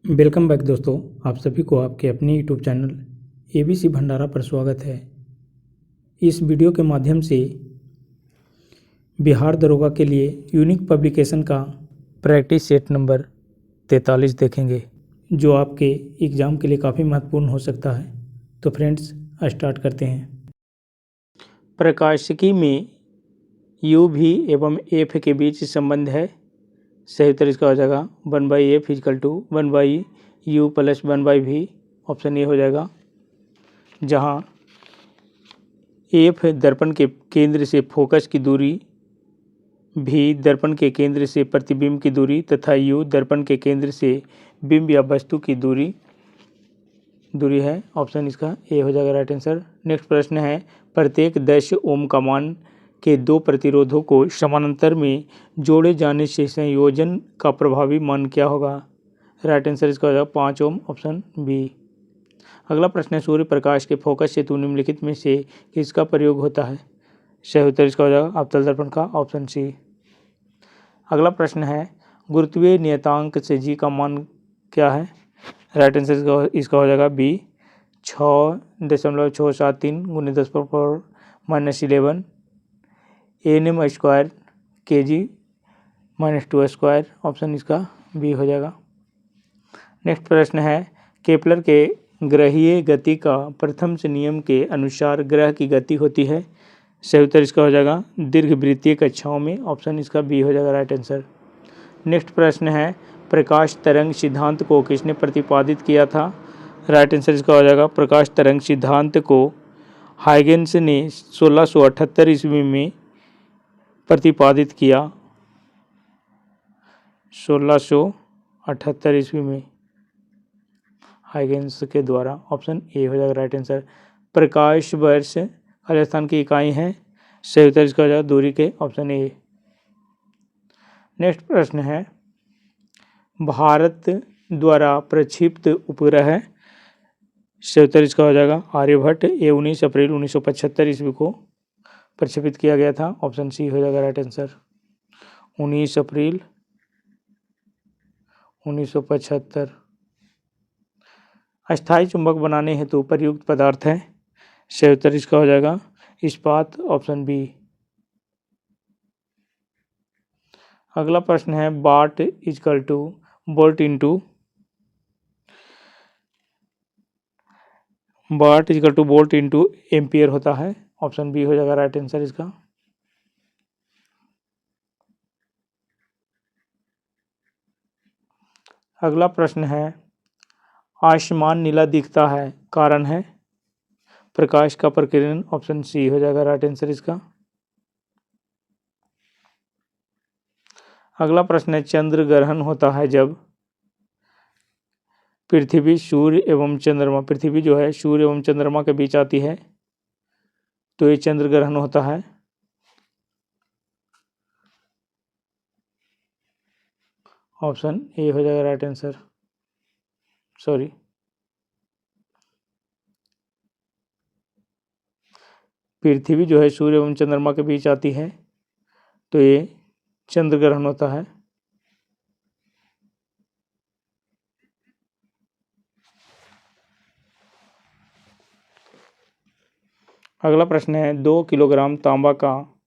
Welcome back दोस्तों, आप सभी को आपके अपने यूट्यूब चैनल एबीसी भंडारा पर स्वागत है। इस वीडियो के माध्यम से बिहार दरोगा के लिए यूनिक पब्लिकेशन का प्रैक्टिस सेट नंबर 43 देखेंगे, जो आपके एग्ज़ाम के लिए काफ़ी महत्वपूर्ण हो सकता है। तो फ्रेंड्स, स्टार्ट करते हैं। प्रकाशिकी में यू भी एवं एफ के बीच संबंध है। सही उत्तर इसका हो जाएगा 1/f equal to 1/u plus 1/v। Option A हो जाएगा, जहां एफ दर्पण के केंद्र से फोकस की दूरी, भी दर्पण के केंद्र से प्रतिबिंब की दूरी तथा यू दर्पण के केंद्र से बिंब या वस्तु की दूरी है। ऑप्शन इसका ए हो जाएगा राइट आंसर। नेक्स्ट प्रश्न है, प्रत्येक 10 ओम का मान के दो प्रतिरोधों को समानांतर में जोड़े जाने से संयोजन का प्रभावी मान क्या होगा? राइट आंसर इसका हो जाएगा 5 ओम। Option B. अगला प्रश्न है, सूर्य प्रकाश के फोकस हेतु निम्नलिखित में से किसका प्रयोग होता है? सही उत्तर इसका हो जाएगा अवतल दर्पण का। Option C. अगला प्रश्न है, गुरुत्वीय नियतांक से जी का मान क्या है? राइट आंसर इसका हो जाएगा B, 6.673 × 10⁻⁻11 Nm square kg - 2 square. Option इसका बी हो जाएगा। नेक्स्ट प्रश्न है, केपलर के ग्रहीय गति का प्रथम से नियम के अनुसार ग्रह की गति होती है। सही उत्तर इसका हो जाएगा दीर्घवृत्तीय कक्षाओं में। ऑप्शन इसका बी हो जाएगा राइट आंसर। नेक्स्ट प्रश्न है, प्रकाश तरंग सिद्धांत को किसने प्रतिपादित किया था? राइट आंसर इसका हो जाएगा, प्रकाश तरंग सिद्धांत को हाइगेंस ने 1678 ईस्वी में प्रतिपादित किया। 1678 ईस्वी में हाइगेंस के द्वारा। ऑप्शन ए हो जाएगा राइट आंसर। प्रकाश वर्ष खाली स्थान की इकाई है। सही उत्तर इसका हो जाएगा दूरी के। Option A. नेक्स्ट प्रश्न है, भारत द्वारा प्रक्षिप्त उपग्रह। सही उत्तर इसका हो जाएगा आर्यभट्ट। ये 19 अप्रैल 1975 ईस्वी को प्रक्षेपित किया गया था। ऑप्शन सी हो जाएगा राइट आंसर। 19 अप्रैल 1975। अस्थायी चुंबक बनाने हेतु प्रयुक्त पदार्थ है। सही उत्तर इसका हो जाएगा इस्पात। Option B. अगला प्रश्न है, watt equal to volt into ampere होता है। ऑप्शन बी हो जाएगा राइट आंसर इसका। अगला प्रश्न है, आसमान नीला दिखता है, कारण है? प्रकाश का प्रकीर्णन। ऑप्शन सी हो जाएगा राइट आंसर इसका। अगला प्रश्न है, चंद्र ग्रहण होता है जब पृथ्वी सूर्य एवं चंद्रमा, पृथ्वी जो है सूर्य एवं चंद्रमा के बीच आती है, तो ये चंद्र ग्रहण होता है। ऑप्शन ए हो जाएगा राइट आंसर। सॉरी, पृथ्वी जो है सूर्य एवं चंद्रमा के बीच आती है, तो ये चंद्र ग्रहण होता है। अगला प्रश्न है, 2 किलोग्राम तांबा का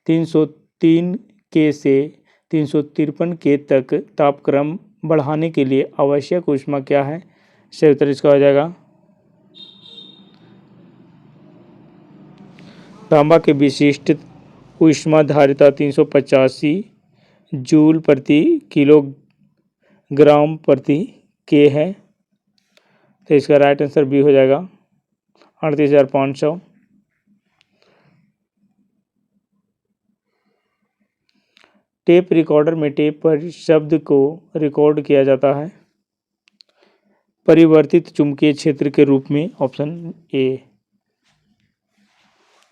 303 के से 353 के तक तापक्रम बढ़ाने के लिए आवश्यक ऊष्मा क्या है? सही उत्तर इसका हो जाएगा, तांबा के विशिष्ट ऊष्मा धारिता 385 जूल प्रति किलोग्राम प्रति के है। तो इसका राइट आंसर बी हो जाएगा 38,500। टेप रिकॉर्डर में टेप पर शब्द को रिकॉर्ड किया जाता है परिवर्तित चुंबकीय क्षेत्र के रूप में। Option A.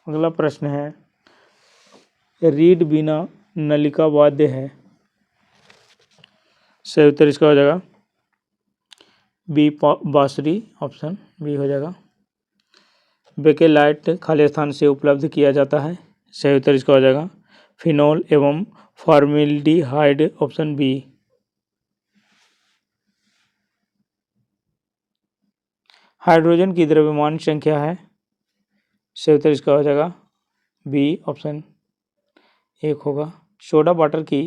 अगला प्रश्न है, रीड बिना नलिका वाद्य है। सही उत्तर इसका हो जाएगा बी, बांसुरी। ऑप्शन बी हो जाएगा। बेकेलाइट खाली स्थान से उपलब्ध किया जाता है। सही उत्तर इसका हो जाएगा फिनॉल एवं फॉर्मेल्डिहाइड। Option B. हाइड्रोजन की द्रव्यमान संख्या है, सही उत्तर इसका हो जाएगा बी ऑप्शन 1 होगा। सोडा वाटर की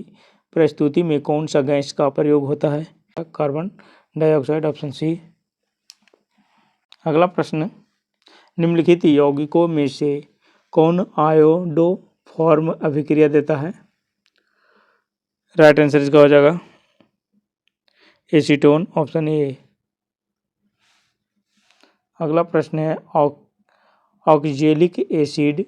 प्रस्तुति में कौन सा गैस का प्रयोग होता है? Carbon dioxide, option C. अगला प्रश्न, निम्नलिखित यौगिकों में से कौन आयोडो फॉर्म अभिक्रिया देता है? राइट आंसर इसका हो जाएगा एसीटोन, ऑप्शन ए। अगला प्रश्न है, ऑक्जेलिक एसिड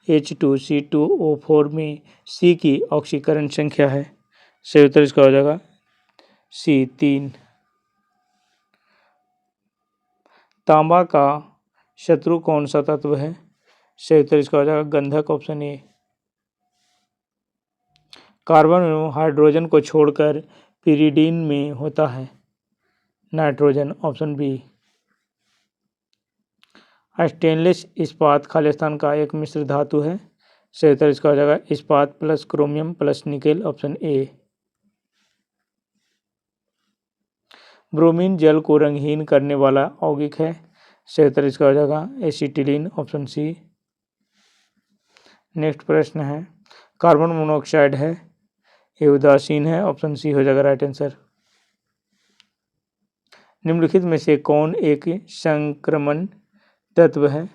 H2CO4 में C की ऑक्सीकरण संख्या है, सही उत्तर इसका हो जाएगा सी 3। तांबा का शत्रु कौन सा तत्व है? सही उत्तर इसका हो जाएगा गंधक, ऑप्शन ए। कार्बन एवं हाइड्रोजन को छोड़कर पिरीडीन में होता है नाइट्रोजन, ऑप्शन बी। स्टेनलेस इस्पात खालिस्तान का एक मिश्र धातु है, सही उत्तर इसका हो जाएगा इस्पात plus chromium plus nickel, option A. Bromine जल को रंगहीन करने वाला यौगिक है, सही उत्तर इसका हो जाएगा एसिटिलीन, ऑप्शन सी। नेक्स्ट प्रश्न है, कार्बन मोनोऑक्साइड है, ये उदासीन है, ऑप्शन सी हो जाएगा राइट आंसर। निम्नलिखित में से कौन एक संक्रमण तत्व है?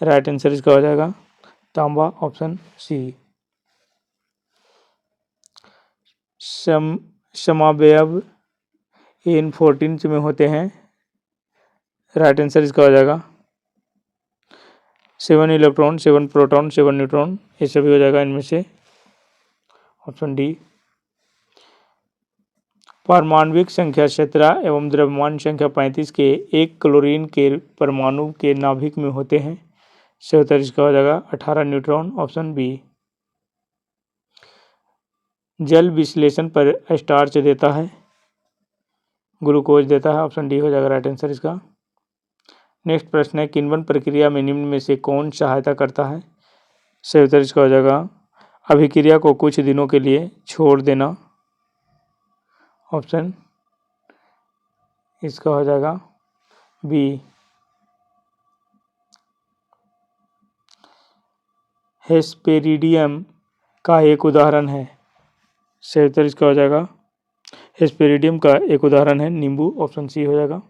राइट आंसर इसका हो जाएगा तांबा, ऑप्शन सी। समावयव N14 में होते हैं, राइट आंसर इसका हो जाएगा 7 इलेक्ट्रॉन, 7 प्रोटॉन, 7 न्यूट्रॉन, ये सभी हो जाएगा इनमें से, ऑप्शन डी। पारमाणविक संख्या 17 एवं द्रव्यमान संख्या 35 के एक क्लोरीन के परमाणु के नाभिक में होते हैं, सही उत्तर इसका हो जाएगा 18 न्यूट्रॉन, ऑप्शन बी। जल विश्लेषण पर स्टार्च देता है, ग्लूकोज देता है, ऑप्शन डी हो जाएगा राइट आंसर इसका। नेक्स्ट प्रश्न है, किण्वन प्रक्रिया में निम्न में से कौन सहायता करता है? सही उत्तर इसका हो जाएगा अभिक्रिया को कुछ दिनों के लिए छोड़ देना, ऑप्शन इसका हो जाएगा बी। हेस्पेरिडियम का एक उदाहरण है, सही उत्तर इसका हो जाएगा हेस्पेरिडियम का एक उदाहरण है नींबू, ऑप्शन सी हो जाएगा।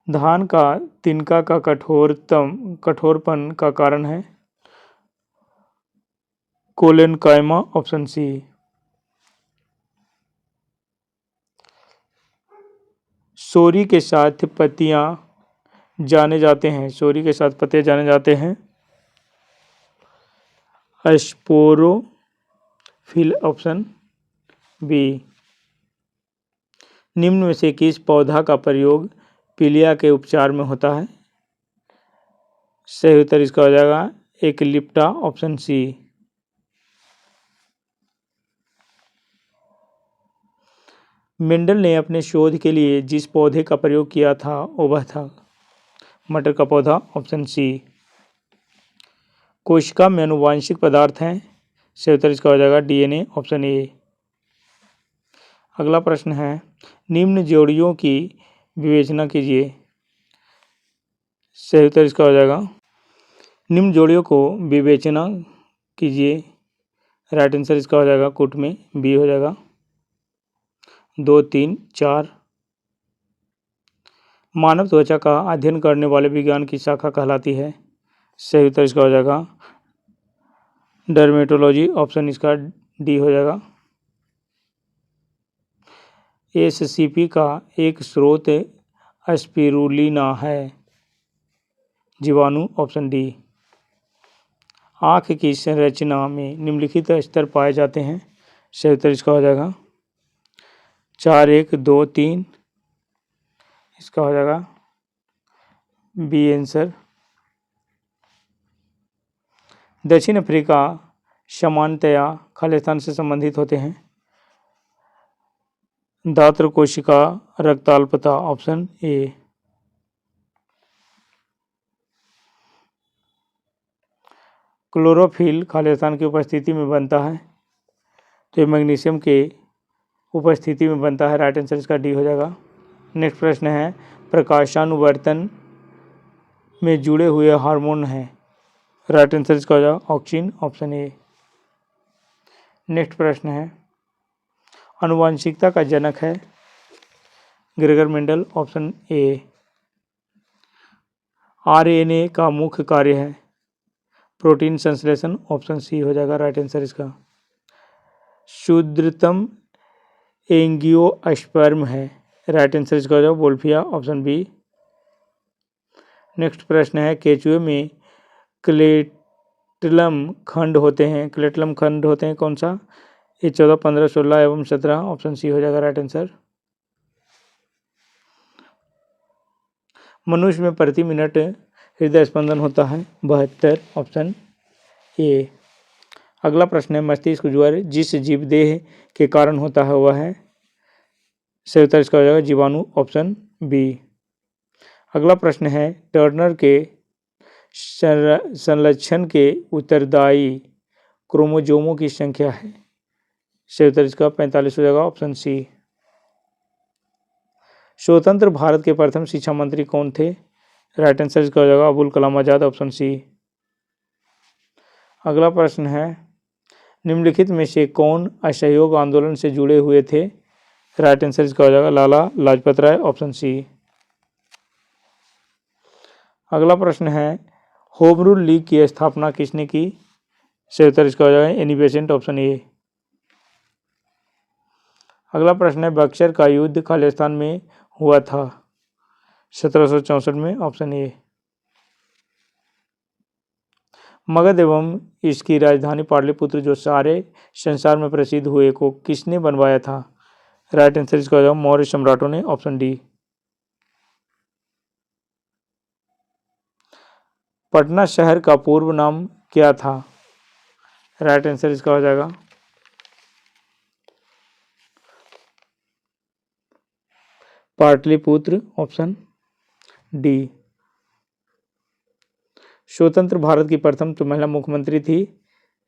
धान का तिनका का कठोरपन का कारण है कोलेनकाइमा, ऑप्शन सी। सोरी के साथ पत्तियां जाने जाते हैं, सोरी के साथ पत्ते जाने जाते हैं स्पोरोफिल, ऑप्शन बी। निम्न में से किस पौधा का प्रयोग पीलिया के उपचार में होता है? सही उत्तर इसका हो जाएगा एक्लिप्टा, ऑप्शन सी। मेंडल ने अपने शोध के लिए जिस पौधे का प्रयोग किया था वह था मटर का पौधा, ऑप्शन सी। कोशिका में आनुवांशिक पदार्थ हैं, सही उत्तर इसका हो जाएगा डीएनए, ऑप्शन ए। अगला प्रश्न है, निम्न जोड़ियों की विवेचना कीजिए, सही उत्तर इसका हो जाएगा निम्न जोड़ियों को विवेचना कीजिए, राइट आंसर इसका हो जाएगा कूट में बी हो जाएगा 2, 3, 4। मानव त्वचा का अध्ययन करने वाले विज्ञान की शाखा कहलाती है, सही उत्तर इसका हो जाएगा डर्मेटोलॉजी, ऑप्शन इसका डी हो जाएगा। एससीपी का एक स्रोत स्पिरुलिना है, जीवाणु, ऑप्शन डी। आँख की संरचना में निम्नलिखित स्तर पाए जाते हैं, सही उत्तर इसका हो जाएगा 4, 1, 2, 3, इसका हो जाएगा बी आंसर। दक्षिण अफ्रीका सामान्यतया खालिस्तान से संबंधित होते हैं, दात्र कोशिका रक्ताल्पता, ऑप्शन ए। क्लोरोफिल खालिस्तान की उपस्थिति में बनता है, तो ये मैग्नीशियम के उपस्थिति में बनता है। राइट आंसर इसका डी हो जाएगा। नेक्स्ट प्रश्न है, प्रकाशानुवर्तन में जुड़े हुए हार्मोन हैं। राइट आंसर इसका हो जाएगा ऑक्सिन, ऑप्शन ए। नेक्स्ट प्रश्न है, आनुवांशिकता का जनक है। Gregor Mendel, option A. RNA का मुख्य कार्य है प्रोटीन संश्लेषण, ऑप्शन सी हो जाएगा राइट आंसर इसका। शुद्रतम एंजियोस्पर्म है। राइट आंसर इसका हो जाएगा वोल्फिया, ऑप्शन बी। नेक्स्ट प्रश्न है, केचुए में क्लेटलम खंड होते हैं। क्लेटलम खंड होते हैं कौन सा? ये 14, 15, 16 एवं 17, ऑप्शन सी हो जाएगा राइट आंसर। मनुष्य में प्रति मिनट हृदय स्पंदन होता है 72, ऑप्शन ए। अगला प्रश्न है, मस्तिष्क ज्वर जिस जीवदेह के कारण होता है वह है। सही उत्तर इसका हो जाएगा जीवाणु, ऑप्शन बी। अगला प्रश्न है, टर्नर के संलक्षण के उत्तरदायी क्रोमोजोमों की संख्या है। सही उत्तर इसका 45 हो जाएगा, ऑप्शन सी। स्वतंत्र भारत के प्रथम शिक्षा मंत्री कौन थे? राइट आंसर इसका हो जाएगा अबुल कलाम आजाद, ऑप्शन सी। अगला प्रश्न है, निम्नलिखित में से कौन असहयोग आंदोलन से जुड़े हुए थे? राइट आंसर इसका हो जाएगा लाला लाजपत राय, ऑप्शन सी। अगला प्रश्न है, होम रूल लीग की स्थापना किसने की? सही उत्तर इसका हो जाएगा एनी बेसेंट, ऑप्शन ए। अगला प्रश्न है, बक्सर का युद्ध खालिस्तान में हुआ था 1764 में, ऑप्शन ए। मगध एवं इसकी राजधानी पाटलिपुत्र जो सारे संसार में प्रसिद्ध हुए को किसने बनवाया था? राइट आंसर इसका हो जाएगा मौर्य सम्राटों ने, ऑप्शन डी। पटना शहर का पूर्व नाम क्या था? राइट आंसर इसका हो जाएगा पाटलिपुत्र, ऑप्शन डी। स्वतंत्र भारत की प्रथम तो महिला मुख्यमंत्री थी।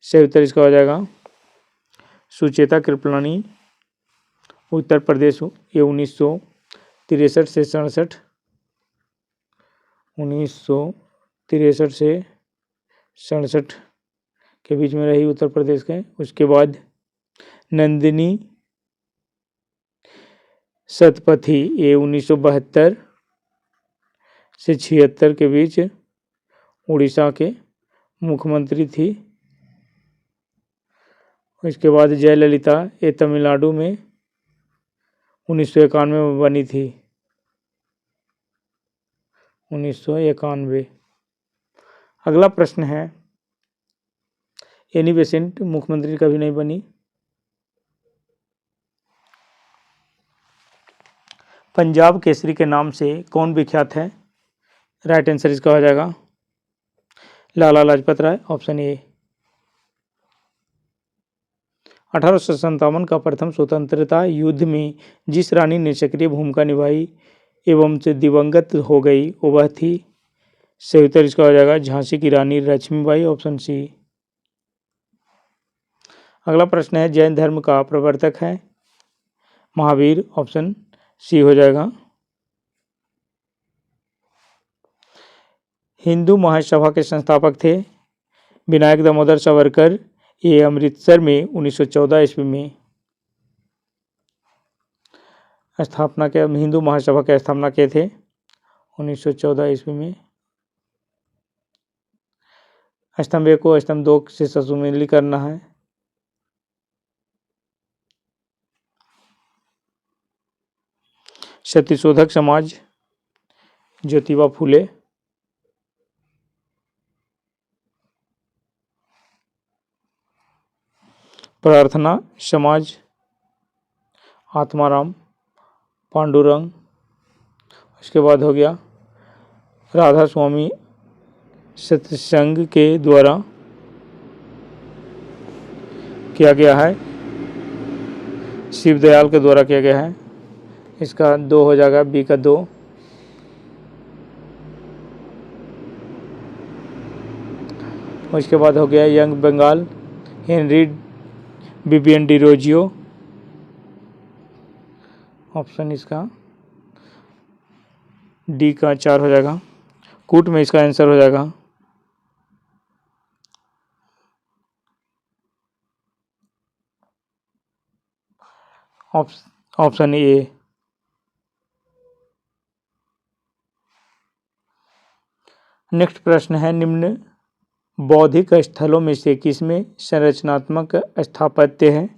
सही उत्तर इसका हो जाएगा सुचेता कृपलानी, उत्तर प्रदेश। ये 1963 से 67, 1963 से 67 के बीच में रही उत्तर प्रदेश के। उसके बाद नंदिनी सतपथी, ये 1972 से 76 के बीच उड़ीसा के मुख्यमंत्री थी। इसके बाद जयललिता, ये तमिलनाडु में 1991 में बनी थी, 1991। अगला प्रश्न है, एनी बेसेंट मुख्यमंत्री कभी नहीं बनी। पंजाब केसरी के नाम से कौन विख्यात है? राइट आंसर इसका हो जाएगा लाला लाजपत राय, ऑप्शन ए। 1857 का प्रथम स्वतंत्रता युद्ध में जिस रानी ने सक्रिय भूमिका निभाई एवं से दिवंगत हो गई वह थी। सही उत्तर इसका हो जाएगा झांसी की रानी लक्ष्मीबाई, ऑप्शन सी। अगला प्रश्न है, जैन धर्म का प्रवर्तक है महावीर, ऑप्शन सी हो जाएगा। हिंदू महासभा के संस्थापक थे विनायक दामोदर सावरकर। ये अमृतसर में 1914 ईस्वी में स्थापना के हिंदू महासभा की स्थापना किए थे 1914 ईस्वी में। स्तंभ 1 को स्तंभ 2 से सुमेलित करना है। सत्यशोधक समाज ज्योतिबा फूले। प्रार्थना समाज आत्माराम पांडुरंग। उसके बाद हो गया राधा स्वामी सत्संग के द्वारा किया गया है, शिव दयाल के द्वारा किया गया है। इसका 2 हो जाएगा, बी का 2। उसके बाद हो गया यंग बंगाल हेनरी विवियन डिरोजियो, ऑप्शन इसका डी का 4 हो जाएगा। कूट में इसका आंसर हो जाएगा ऑप्शन ए। नेक्स्ट प्रश्न है, निम्न बौद्धिक स्थलों में से किसमें संरचनात्मक स्थापत्य है?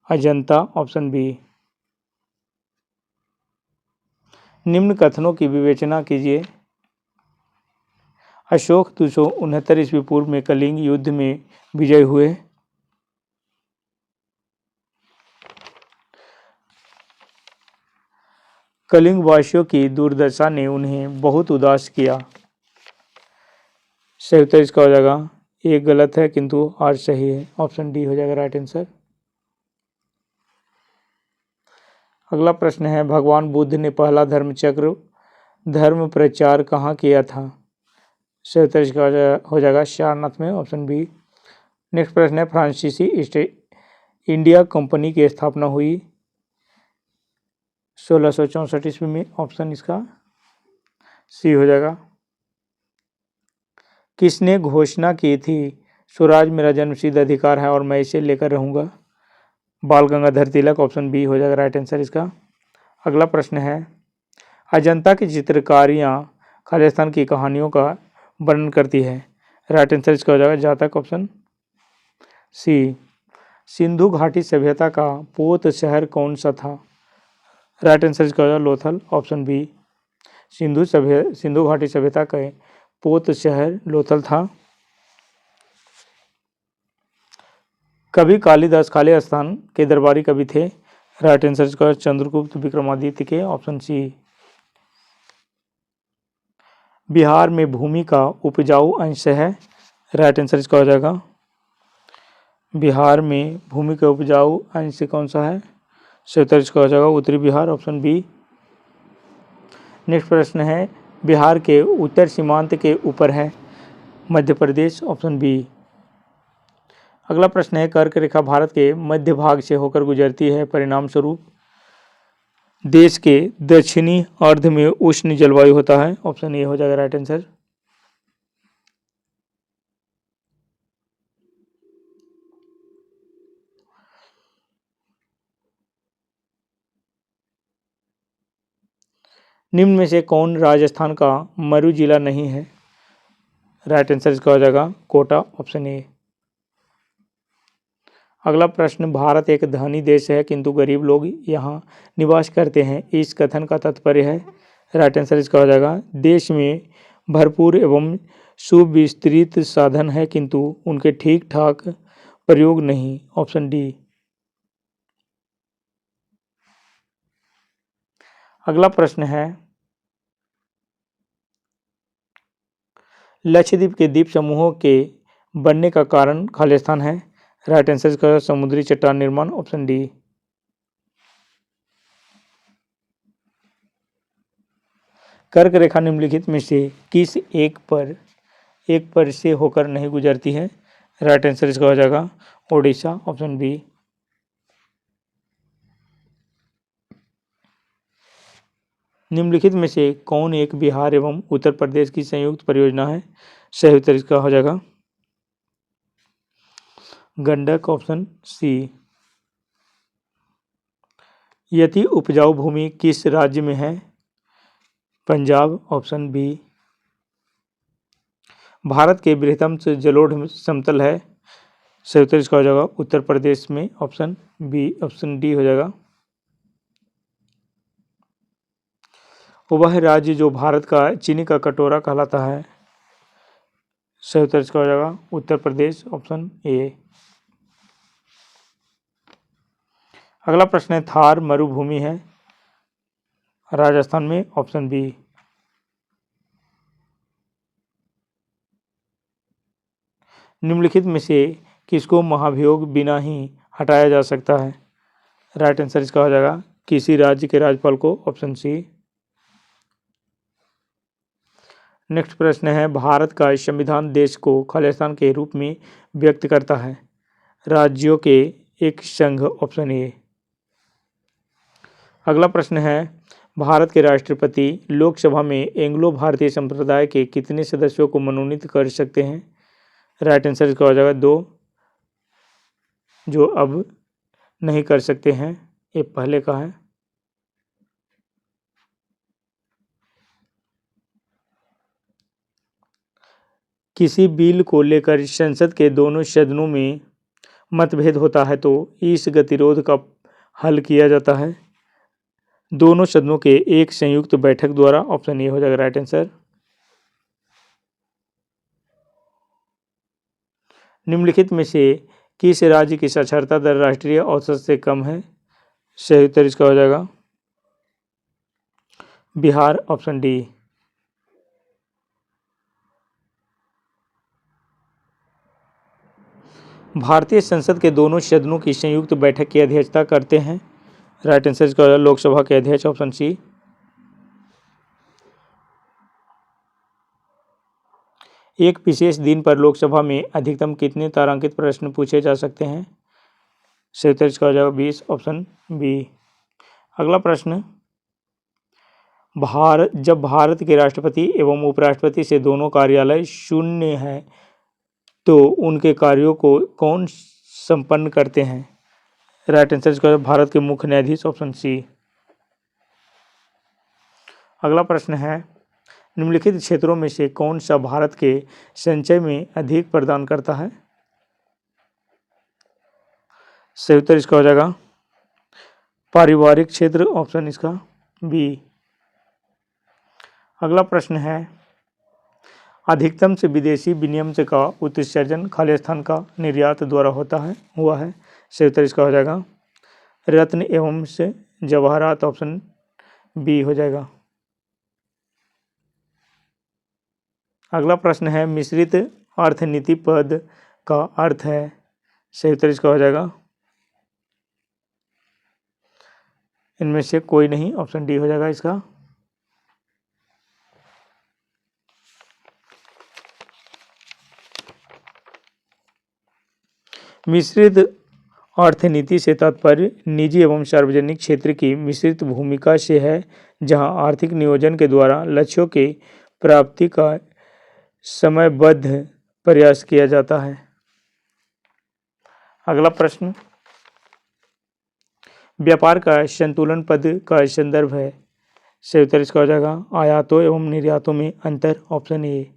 Ajanta, option B. निम्न कथनों की विवेचना कीजिए। अशोक 269 ईस्वी पूर्व में कलिंग युद्ध में विजय हुए। कलिंग वासियों की दुर्दशा ने उन्हें बहुत उदास किया। सही उत्तर इसका हो जाएगा, एक गलत है किंतु आर सही है, ऑप्शन डी हो जाएगा राइट आंसर। अगला प्रश्न है, भगवान बुद्ध ने पहला धर्म प्रचार कहाँ किया था? सही उत्तर इसका हो जाएगा सारनाथ में, ऑप्शन बी। नेक्स्ट प्रश्न है, फ्रांसीसी ईस्ट इंडिया कंपनी की स्थापना हुई 1664 ईस्वी में, ऑप्शन इसका सी हो जाएगा। किसने घोषणा की थी स्वराज मेरा जन्मसिद्ध अधिकार है और मैं इसे लेकर रहूंगा? बाल गंगाधर तिलक, ऑप्शन बी हो जाएगा राइट आंसर इसका। अगला प्रश्न है, अजंता की चित्रकारियाँ खालिस्तान की कहानियों का वर्णन करती है। राइट आंसर इसका हो जाएगा जातक, ऑप्शन सी। सिंधु घाटी सभ्यता का पोत शहर कौन सा था? राइट आंसर इसका हो जाएगा लोथल, ऑप्शन बी। सिंधु घाटी सभ्यता का पोत शहर लोथल था। कवि कालिदास खालिस्तान के दरबारी कवि थे। राइट आंसर इसका चंद्रगुप्त विक्रमादित्य के, ऑप्शन सी। बिहार में भूमि का उपजाऊ अंश है। राइट आंसर इसका हो जाएगा बिहार में भूमि का उपजाऊ अंश कौन सा है? सही उत्तर इसका हो जाएगा उत्तरी बिहार, ऑप्शन बी। नेक्स्ट प्रश्न है, बिहार के उत्तर सीमांत के ऊपर है मध्य प्रदेश, ऑप्शन बी। अगला प्रश्न है, कर्क रेखा भारत के मध्य भाग से होकर गुजरती है, परिणाम स्वरूप देश के दक्षिणी अर्ध में उष्ण जलवायु होता है, ऑप्शन ए हो जाएगा राइट आंसर। निम्न में से कौन राजस्थान का मरु जिला नहीं है? राइट आंसर इसका हो जाएगा कोटा, ऑप्शन ए। अगला प्रश्न, भारत एक धनी देश है किंतु गरीब लोग यहाँ निवास करते हैं, इस कथन का तात्पर्य है? राइट आंसर इसका हो जाएगा देश में भरपूर एवं सुविस्तृत साधन है किंतु उनके ठीक ठाक प्रयोग नहीं, ऑप्शन डी। अगला प्रश्न है, लक्षद्वीप के द्वीप समूहों के बनने का कारण खालिस्तान है। राइट आंसर इसका समुद्री चट्टान निर्माण, ऑप्शन डी। कर्क रेखा निम्नलिखित में से किस एक पर से होकर नहीं गुजरती है? राइट आंसर इसका हो जाएगा ओडिशा, ऑप्शन बी। निम्नलिखित में से कौन एक बिहार एवं उत्तर प्रदेश की संयुक्त परियोजना है? सही उत्तर इसका हो जाएगा गंडक, ऑप्शन सी। यदि उपजाऊ भूमि किस राज्य में है? Punjab, option B. भारत के बृहत्तम जलोढ़ समतल है। सही उत्तर इसका हो जाएगा उत्तर प्रदेश में, ऑप्शन बी, ऑप्शन डी हो जाएगा। वह राज्य जो भारत का चीनी का कटोरा कहलाता है। सही उत्तर इसका हो जाएगा उत्तर प्रदेश, ऑप्शन ए। अगला प्रश्न है, थार मरुभूमि है राजस्थान में, ऑप्शन बी। निम्नलिखित में से किसको महाभियोग बिना ही हटाया जा सकता है? राइट आंसर इसका हो जाएगा किसी राज्य के राज्यपाल को, ऑप्शन सी। नेक्स्ट प्रश्न है, भारत का संविधान देश को खालिस्तान के रूप में व्यक्त करता है। राज्यों के एक संघ, ऑप्शन ए। अगला प्रश्न है, भारत के राष्ट्रपति लोकसभा में एंग्लो भारतीय संप्रदाय के कितने सदस्यों को मनोनीत कर सकते हैं? राइट आंसर इसका हो जाएगा 2, जो अब नहीं कर सकते हैं, ये पहले का है। किसी बिल को लेकर संसद के दोनों सदनों में मतभेद होता है तो इस गतिरोध का हल किया जाता है दोनों सदनों के एक संयुक्त बैठक द्वारा, ऑप्शन ए हो जाएगा राइट आंसर। निम्नलिखित में से किस राज्य की साक्षरता दर राष्ट्रीय औसत से कम है? सही उत्तर इसका हो जाएगा बिहार, ऑप्शन डी। भारतीय संसद के दोनों सदनों की संयुक्त बैठक की अध्यक्षता करते हैं? राइट आंसर इसका हो जाएगा लोकसभा के अध्यक्ष, ऑप्शन सी। एक विशेष दिन पर लोकसभा में अधिकतम कितने तारांकित प्रश्न पूछे जा सकते हैं? सही उत्तर इसका हो जाएगा 20, ऑप्शन बी। अगला प्रश्न, जब भारत के राष्ट्रपति एवं उपराष्ट्रपति से दोनों कार्यालय शून्य है तो उनके कार्यों को कौन संपन्न करते हैं? राइट आंसर इसका भारत के मुख्य न्यायाधीश, ऑप्शन सी। अगला प्रश्न है, निम्नलिखित क्षेत्रों में से कौन सा भारत के संचय में अधिक प्रदान करता है? सही उत्तर इसका हो जाएगा पारिवारिक क्षेत्र, ऑप्शन इसका बी। अगला प्रश्न है, अधिकतम से विदेशी विनिमय का उत्सर्जन खालिस्तान का निर्यात द्वारा हुआ है। सही उत्तर इसका हो जाएगा रत्न एवं से जवाहरात, ऑप्शन बी हो जाएगा। अगला प्रश्न है, मिश्रित अर्थनीति पद का अर्थ है? सही उत्तर इसका हो जाएगा इनमें से कोई नहीं, ऑप्शन डी हो जाएगा इसका। मिश्रित अर्थनीति से तात्पर्य निजी एवं सार्वजनिक क्षेत्र की मिश्रित भूमिका से है, जहां आर्थिक नियोजन के द्वारा लक्ष्यों के प्राप्ति का समयबद्ध प्रयास किया जाता है। अगला प्रश्न, व्यापार का संतुलन पद का संदर्भ है? सही उत्तर इसका हो जाएगा आयातों एवं निर्यातों में अंतर, ऑप्शन ए।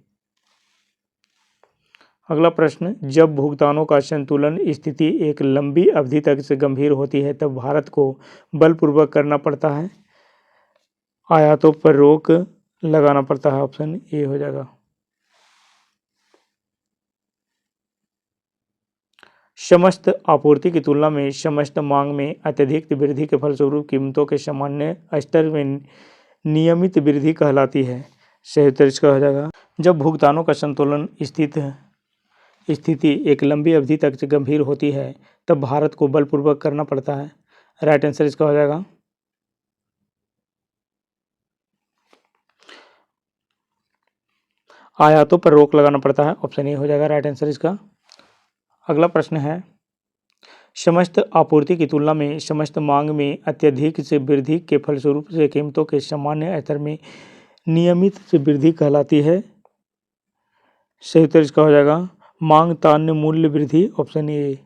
अगला प्रश्न, जब भुगतानों का संतुलन स्थिति एक लंबी अवधि तक से गंभीर होती है तब भारत को बलपूर्वक करना पड़ता है? आयातों पर रोक लगाना पड़ता है, ऑप्शन ए हो जाएगा। समस्त आपूर्ति की तुलना में समस्त मांग में अत्यधिक वृद्धि के फलस्वरूप कीमतों के सामान्य स्तर में नियमित वृद्धि कहलाती है। सही उत्तर इसका हो जाएगा जब भुगतानों का संतुलन स्थिति एक लंबी अवधि तक से गंभीर होती है तब भारत को बलपूर्वक करना पड़ता है। राइट आंसर इसका हो जाएगा आयातों पर रोक लगाना पड़ता है, ऑप्शन ए हो जाएगा राइट आंसर इसका। अगला प्रश्न है, समस्त आपूर्ति की तुलना में समस्त मांग में अत्यधिक से वृद्धि के फलस्वरूप से कीमतों के सामान्य स्तर में नियमित से वृद्धि कहलाती है। सही उत्तर इसका हो जाएगा मांग तान्य मूल्य वृद्धि, ऑप्शन ए।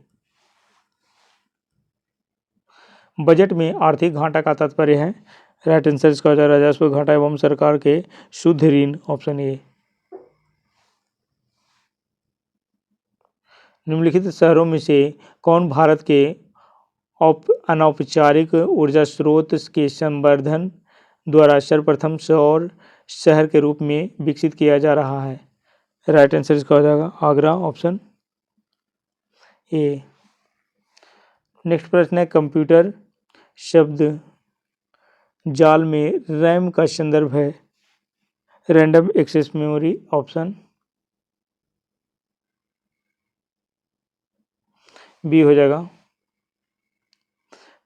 बजट में आर्थिक घाटा का तात्पर्य है? राइट आंसर इसका हो जाएगा राजस्व घाटा एवं सरकार के शुद्ध ऋण, ऑप्शन ए। निम्नलिखित शहरों में से कौन भारत के अनौपचारिक ऊर्जा स्रोत के संवर्धन द्वारा सर्वप्रथम सौर शहर के रूप में विकसित किया जा रहा है? राइट आंसर इसका हो जाएगा आगरा, ऑप्शन ए। नेक्स्ट प्रश्न है, कंप्यूटर शब्द जाल में रैम का संदर्भ है? Random access memory, option B हो जाएगा।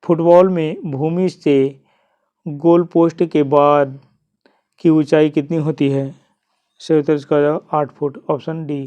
फुटबॉल में भूमि से गोल पोस्ट के बाद की ऊंचाई कितनी होती है? सही उत्तर इसका हो जाएगा 8 फुट, ऑप्शन डी।